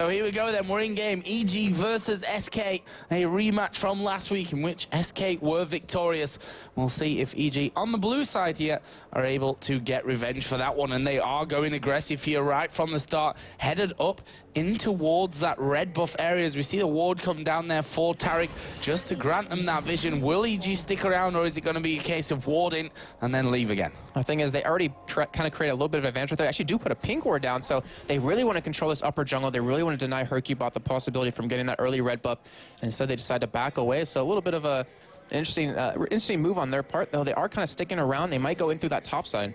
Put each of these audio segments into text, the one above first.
So here we go then, we're in game. EG versus SK, a rematch from last week in which SK were victorious. We'll see if EG on the blue side here are able to get revenge for that one, and they are going aggressive here right from the start, headed up in towards that red buff area as we see the ward come down there for Taric just to grant them that vision. Will EG stick around, or is it going to be a case of warding and then leave again? The thing is, they already kind of create a little bit of advantage. They actually do put a pink ward down, so they really want to control this upper jungle. They really want to deny Hercubot the possibility from getting that early red buff, and instead they decide to back away. So a little bit of a interesting move on their part, though. They are kind of sticking around. They might go in through that top side.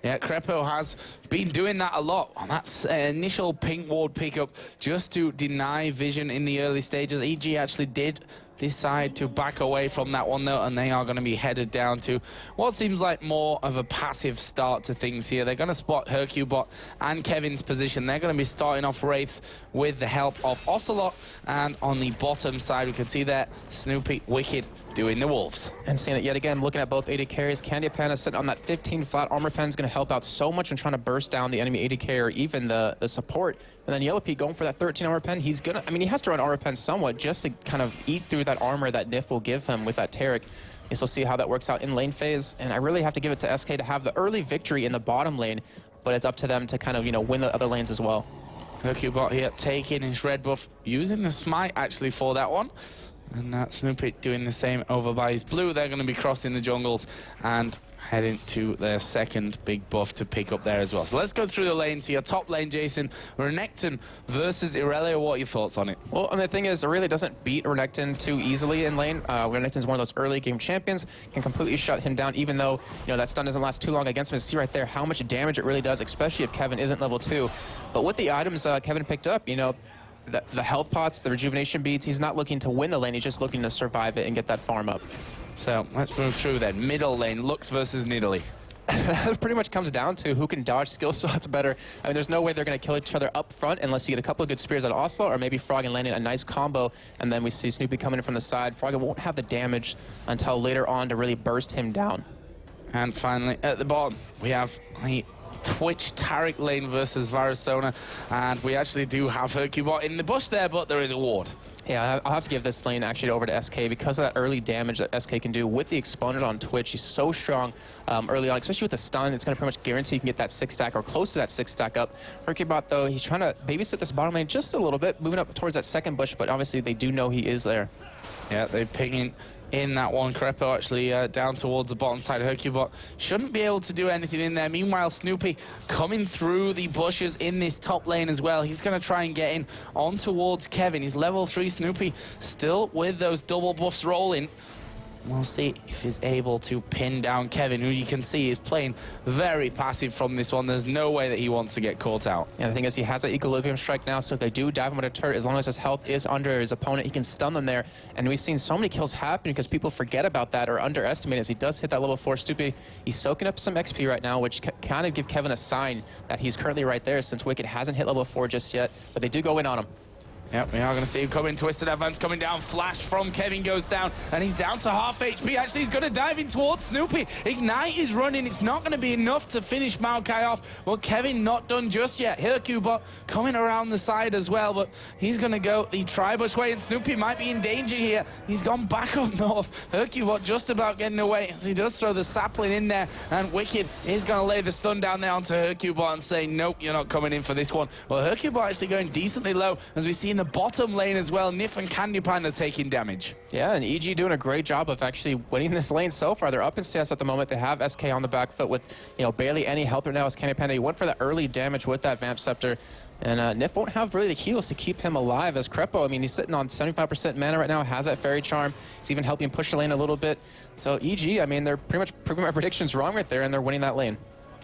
Yeah, Krepo has been doing that a lot on that initial pink ward pickup just to deny vision in the early stages. EG actually did decide to back away from that one though, and they are going to be headed down to what seems like more of a passive start to things here. They're going to spot Hercubot and Kevin's position. They're going to be starting off Wraiths with the help of Ocelot, and on the bottom side we can see there Snoopy, Wicked doing the Wolves. And seeing it yet again, looking at both AD carries, Candy Panda sitting on that 15 flat armor pen is going to help out so much in trying to burst down the enemy AD carry or even the support. And then Yellow Pete going for that 13 armor pen, he's gonna, I mean, he has to run armor pen somewhat just to kind of eat through that armor that Nif will give him with that Taric. So we'll see how that works out in lane phase. And I really have to give it to SK to have the early victory in the bottom lane, but it's up to them to kind of, you know, win the other lanes as well. Hercubot here taking his red buff, using the smite actually for that one. And Snoopy doing the same over by his blue. They're going to be crossing the jungles and heading to their second big buff to pick up there as well. So let's go through the lanes here. Top lane, Jason, Renekton versus Irelia. What are your thoughts on it? Well, and the thing is, Irelia doesn't beat Renekton too easily in lane. Renekton's one of those early game champions, can completely shut him down, even though, you know, that stun doesn't last too long against him. See right there how much damage it really does, especially if Kevin isn't level 2. But with the items Kevin picked up, you know, the health pots, the rejuvenation beads, he's not looking to win the lane, he's just looking to survive it and get that farm up. So let's move through then. Middle lane, Lux versus Nidalee. It pretty much comes down to who can dodge skill shots better. I mean, there's no way they're going to kill each other up front unless you get a couple of good spears out of Ocelot, or maybe Froggen landing a nice combo, and then we see Snoopy coming in from the side. Froggen won't have the damage until later on to really burst him down. And finally, at the bottom, we have a Twitch Taric lane versus Varusona, and we actually do have Hercubot in the bush there, but there is a ward. Yeah, I'll have to give this lane actually over to SK because of that early damage that SK can do with the Exponent on Twitch. He's so strong early on, especially with the stun. It's going to pretty much guarantee you can get that 6-stack or close to that 6-stack up. Hercubot, though, he's trying to babysit this bottom lane just a little bit, moving up towards that second bush, but obviously they do know he is there. Yeah, they're pinging in that one. Krepo actually down towards the bottom side. Hercubot shouldn't be able to do anything in there. Meanwhile, Snoopy coming through the bushes in this top lane as well. He's going to try and get in on towards Kevin. He's level 3 Snoopy, still with those double buffs rolling. We'll see if he's able to pin down Kevin, who you can see is playing very passive from this one. There's no way that he wants to get caught out. Yeah, the thing is, he has an Equilibrium Strike now, so if they do dive him with a turret, as long as his health is under his opponent, he can stun them there. And we've seen so many kills happen because people forget about that or underestimate it. As he does hit that level 4 Snoopy, he's soaking up some XP right now, which kind of give Kevin a sign that he's currently right there, since Wicked hasn't hit level 4 just yet, but they do go in on him. Yep, we are going to see him coming. Twisted Advance coming down. Flash from Kevin goes down, and he's down to half HP. Actually, he's going to dive in towards Snoopy. Ignite is running. It's not going to be enough to finish Maokai off. Well, Kevin not done just yet. Hercubot coming around the side as well, but he's going to go the Tribush way, and Snoopy might be in danger here. He's gone back up north. Hercubot just about getting away as he does throw the sapling in there, and Wicked is going to lay the stun down there onto Hercubot and say, nope, you're not coming in for this one. Well, Hercubot actually going decently low, as we see in the bottom lane as well. Nif and Candy Panda taking damage. Yeah, and EG doing a great job of actually winning this lane so far. They're up in CS at the moment. They have SK on the back foot with, you know, barely any help right now as Candy Panda. He went for the early damage with that Vamp Scepter. And Nif won't have really the heals to keep him alive as Krepo. I mean, he's sitting on 75% mana right now, has that Fairy Charm. He's even helping push the lane a little bit. So EG, I mean, they're pretty much proving my predictions wrong right there, and they're winning that lane.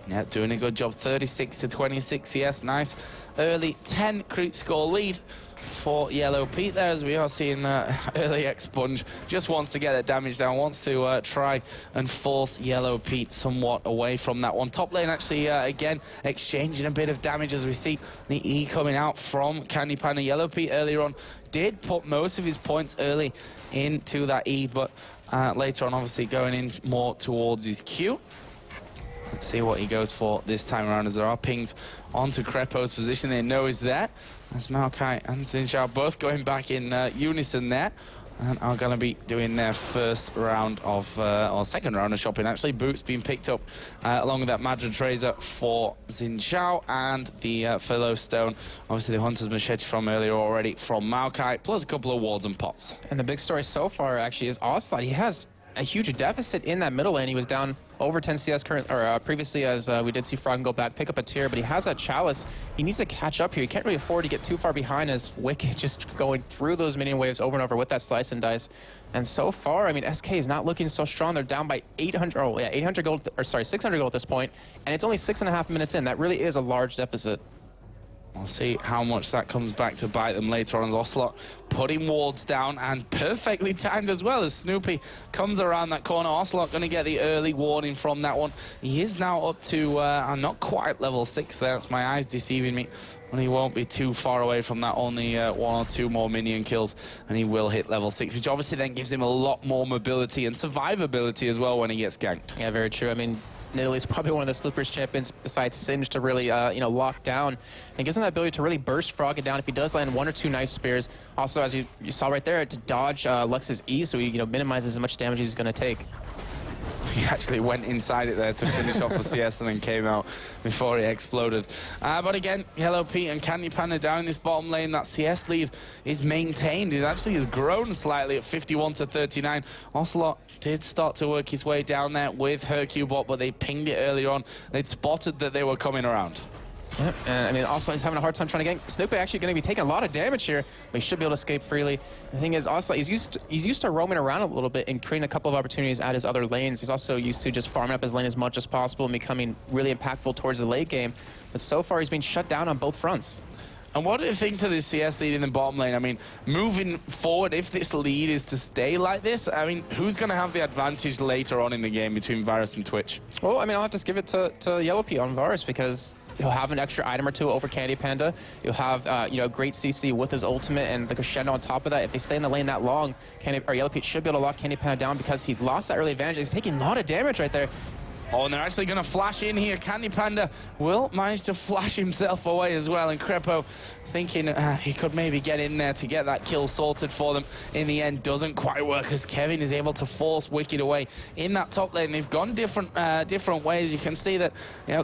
Yeah, doing a good job. 36 to 26 CS. Nice early 10 creep score lead for Yellow Pete there, as we are seeing early Expunge just wants to get that damage down, wants to try and force Yellow Pete somewhat away from that one. Top lane actually again exchanging a bit of damage as we see the E coming out from Candy Panda. Yellow Pete earlier on did put most of his points early into that E, but later on obviously going in more towards his Q. Let's see what he goes for this time around, as there are pings onto Krepo's position they know is there. As Maokai and Xin Zhao both going back in unison there, and are going to be doing their first round of, or second round of shopping actually. Boots being picked up along with that Madra Tracer for Xin Zhao, and the Philo Stone, obviously the Hunter's Machete from earlier already from Maokai, plus a couple of wards and pots. And the big story so far actually is Ocelot. He has a huge deficit in that middle lane. He was down over 10 CS previously, as we did see Froggen go back, pick up a tier, but he has that Chalice. He needs to catch up here. He can't really afford to get too far behind, as Wicked just going through those minion waves over and over with that slice and dice. And so far, I mean, SK is not looking so strong. They're down by 800 gold, or sorry, 600 gold at this point, and it's only 6.5 minutes in. That really is a large deficit. We'll see how much that comes back to bite them later on, as Ocelot putting wards down, and perfectly timed as well, as Snoopy comes around that corner. Ocelot going to get the early warning from that one. He is now up to, not quite level 6 there. That's my eyes deceiving me. And he won't be too far away from that, only 1 or 2 more minion kills, and he will hit level 6, which obviously then gives him a lot more mobility and survivability as well when he gets ganked. Yeah, very true. I mean, Nidalee is probably one of the sleepers champions besides Singe to really, lock down. And gives him that ability to really burst Froggen down if he does land 1 or 2 nice spears. Also, as you saw right there, to dodge Lux's E, so he minimizes as much damage he's going to take. He actually went inside it there to finish off the CS and then came out before he exploded. But again, YellowPete and Candy Panda down in this bottom lane. That CS lead is maintained. It actually has grown slightly at 51 to 39. Ocelot did start to work his way down there with Hercubot, but they pinged it earlier on. They'd spotted that they were coming around. Yep. And I mean, Ocelot is having a hard time trying to get. Snoopy actually going to be taking a lot of damage here, but he should be able to escape freely. The thing is, Ocelot, he's used to roaming around a little bit and creating a couple of opportunities at his other lanes. He's also used to just farming up his lane as much as possible and becoming really impactful towards the late game. But so far, he's been shut down on both fronts. And what do you think to this CS lead in the bottom lane? I mean, moving forward, if this lead is to stay like this, I mean, who's going to have the advantage later on in the game between Varus and Twitch? Well, I mean, I'll have to give it to YellowPete on Varus, because he'll have an extra item or 2 over Candy Panda. He'll have, great CC with his ultimate and the crescendo on top of that. If they stay in the lane that long, YellowPete should be able to lock Candy Panda down, because he lost that early advantage. He's taking a lot of damage right there. Oh, and they're actually going to flash in here. Candy Panda will manage to flash himself away as well, and Krepo thinking he could maybe get in there to get that kill sorted for them. In the end, doesn't quite work, as Kevin is able to force Wicked away in that top lane. They've gone different ways. You can see that,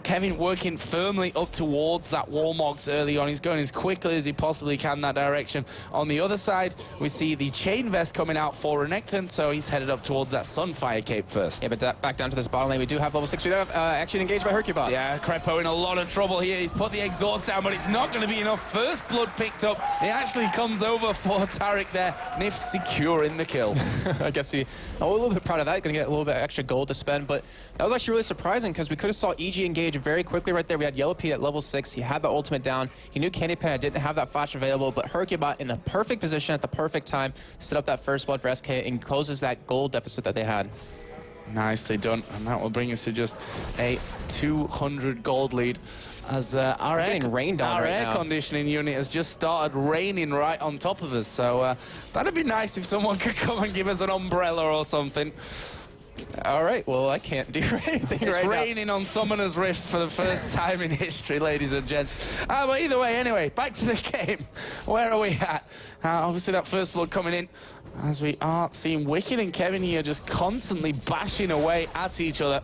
Kevin working firmly up towards that Warmogs early on. He's going as quickly as he possibly can that direction. On the other side, we see the Chain Vest coming out for Renekton, so he's headed up towards that Sunfire Cape first. Yeah, but back down to this bottom lane, we do have level 6. We do have action engaged by Hercubot. Yeah, Krepo in a lot of trouble here. He's put the exhaust down, but it's not going to be enough. First blood picked up. It actually comes over for Taric there. Nif securing the kill. I guess a little bit proud of that. Going to get a little bit extra gold to spend, but that was actually really surprising, because we could have saw EG engage very quickly right there. We had YellowPete at level 6. He had the ultimate down. He knew Candy Panda didn't have that flash available, but Hercubot in the perfect position at the perfect time set up that first blood for SK and closes that gold deficit that they had. Nicely done, and that will bring us to just a 200 gold lead, as our air conditioning unit has just started raining right on top of us. So that'd be nice if someone could come and give us an umbrella or something. All right, well, I can't do anything it's right now. raining on Summoner's Rift for the first time in history, ladies and gents. But either way, anyway, back to the game. Where are we at? Obviously, that first blood coming in, as we are seeing Wicked and Kevin here just constantly bashing away at each other.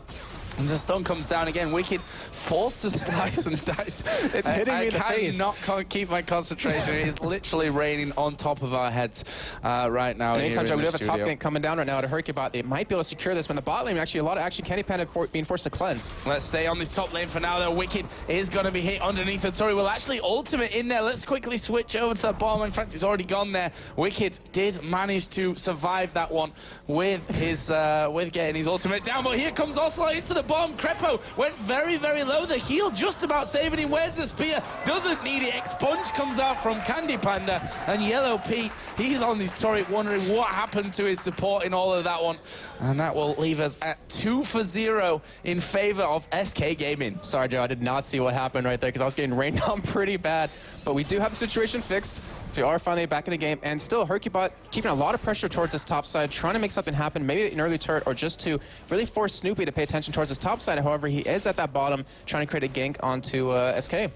And the stun comes down again. Wicked forced to slice and dice. It's hitting me in the face. I cannot keep my concentration. It is literally raining on top of our heads right now. Anytime we do have a top studio. gank coming down right now to Hercubot, they might be able to secure this. When the bot lane, actually, a lot of Candy Panda being forced to cleanse. Let's stay on this top lane for now, though. Wicked is going to be hit underneath the turret. Well, actually, ultimate in there. Let's quickly switch over to that bottom. In fact, it's already gone there. Wicked did manage to survive that one with his with getting his ultimate down. But here comes Ocelot into the bottom. Krepo went very, very low. The heal just about saving him. Where's the spear? Doesn't need it. Expunge comes out from Candy Panda. And YellowPete, he's on this turret wondering what happened to his support in all of that one. And that will leave us at 2 for 0 in favor of SK Gaming. Sorry, Joe, I did not see what happened right there, because I was getting rained on pretty bad. But we do have the situation fixed. So we are finally back in the game, and still Hercubot keeping a lot of pressure towards this top side, trying to make something happen, maybe an early turret, or just to really force Snoopy to pay attention towards the versus topside. However, he is at that bottom trying to create a gank onto SK.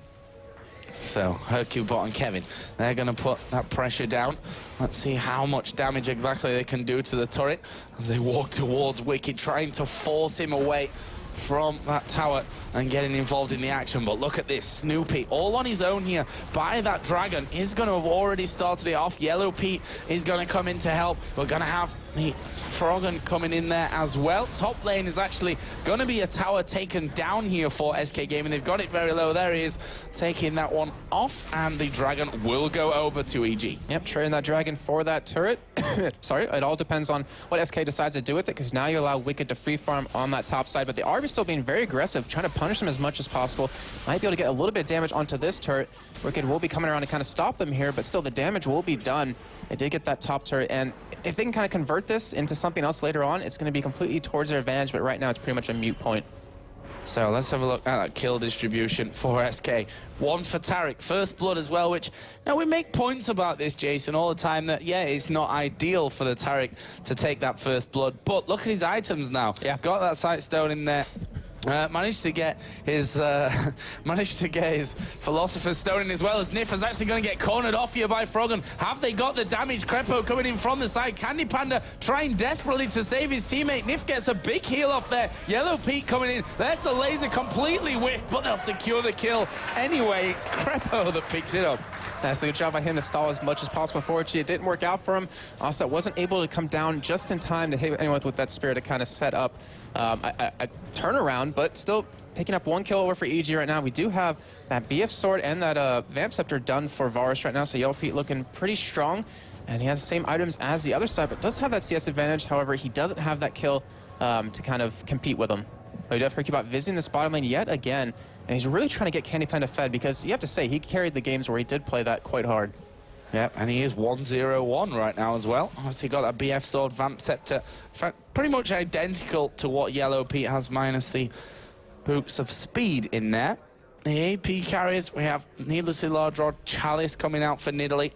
So, Hercubot and Kevin, they're going to put that pressure down. Let's see how much damage exactly they can do to the turret as they walk towards Wicked, trying to force him away from that tower and getting involved in the action. But look at this, Snoopy all on his own here by that dragon is going to have already started it off. Yellow Pete is going to come in to help. We're going to have the Froggen coming in there as well. Top lane is actually going to be a tower taken down here for SK Gaming. They've got it very low. There he is, taking that one off, and the dragon will go over to EG. Yep, trading that dragon for that turret. Sorry, it all depends on what SK decides to do with it, because now you allow Wicked to free farm on that top side, but the RB still being very aggressive, trying to punish them as much as possible. Might be able to get a little bit of damage onto this turret. Wicked will be coming around to kind of stop them here, but still the damage will be done. They did get that top turret, and if they can kind of convert this into something else later on, it's going to be completely towards their advantage, but right now it's pretty much a moot point. So let's have a look at that kill distribution for SK. One for Taric, first blood as well, which, now we make points about this, Jason, all the time that, yeah, it's not ideal for the Taric to take that first blood, but look at his items now. Yeah. Got that sight stone in there. Managed to get his Philosopher's Stone in, as well as Nif is actually going to get cornered off here by Froggen. Have they got the damage? Krepo coming in from the side. Candy Panda trying desperately to save his teammate. Nif gets a big heal off there. Yellow Pete coming in. There's the laser completely whiffed, but they'll secure the kill. Anyway, it's Krepo that picks it up. That's a good job by him to stall as much as possible. Fortunately, it didn't work out for him. Also, wasn't able to come down just in time to hit anyone with that spear to kind of set up a turnaround, but still picking up one kill over for EG right now. We do have that BF sword and that Vamp Scepter done for Varus right now, so Yellow Pete looking pretty strong, and he has the same items as the other side, but does have that CS advantage. However, he doesn't have that kill to kind of compete with him. We do have Hercubot visiting this bottom lane yet again, and he's really trying to get Candy Panda fed, because you have to say he carried the games where he did play that quite hard. Yeah, and he is 1-0-1 right now as well. Obviously got that BF sword, Vamp Scepter. In fact, pretty much identical to what Yellow Pete has, minus the boots of speed in there. The AP carries, we have Needlessly Large Rod, Chalice coming out for Nidalee.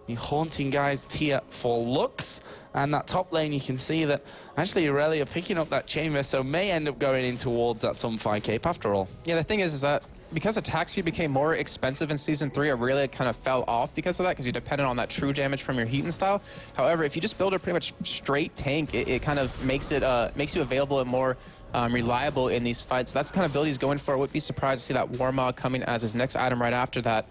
The Haunting Guys tier for Lux. And that top lane, you can see that actually Aurelia picking up that chain vest, so may end up going in towards that Sunfire Cape after all. Yeah, the thing is that because attack speed became more expensive in Season 3, Aurelia kind of fell off because of that, because you depended on that true damage from your Heaton style. However, if you just build a pretty much straight tank, it kind of makes you available and more reliable in these fights. So that's the kind of build he's going for. I wouldn't be surprised to see that Warmog coming as his next item right after that.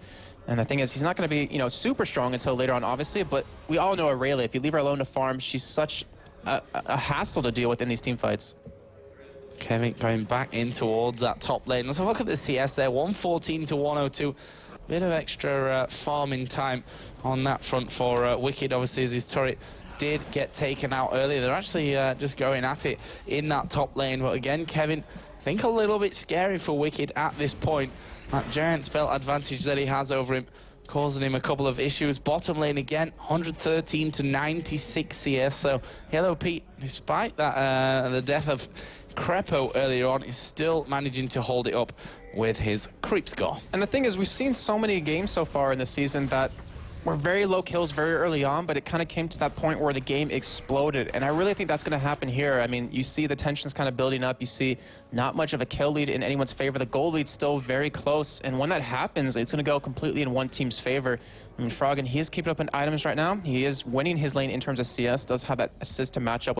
And the thing is, he's not going to be, super strong until later on, obviously, but we all know Aurelia. If you leave her alone to farm, she's such a hassle to deal with in these team fights. Kevin going back in towards that top lane. Let's have a look at the CS there, 114 to 102. Bit of extra farming time on that front for Wicked, obviously, as his turret did get taken out earlier. They're actually just going at it in that top lane. But again, Kevin, I think a little bit scary for Wicked at this point. That giant spell advantage that he has over him, causing him a couple of issues. Bottom lane again, 113 to 96 CS. So Yellow Pete, despite that the death of Krepo earlier on, is still managing to hold it up with his creep score. And the thing is, we've seen so many games so far in the season that were very low kills very early on, but it kind of came to that point where the game exploded. And I really think that's going to happen here. I mean, you see the tensions kind of building up. You see not much of a kill lead in anyone's favor. The goal lead's still very close. And when that happens, it's going to go completely in one team's favor. I mean, Froggen, he is keeping up in items right now. He is winning his lane in terms of CS, does have that assist to match up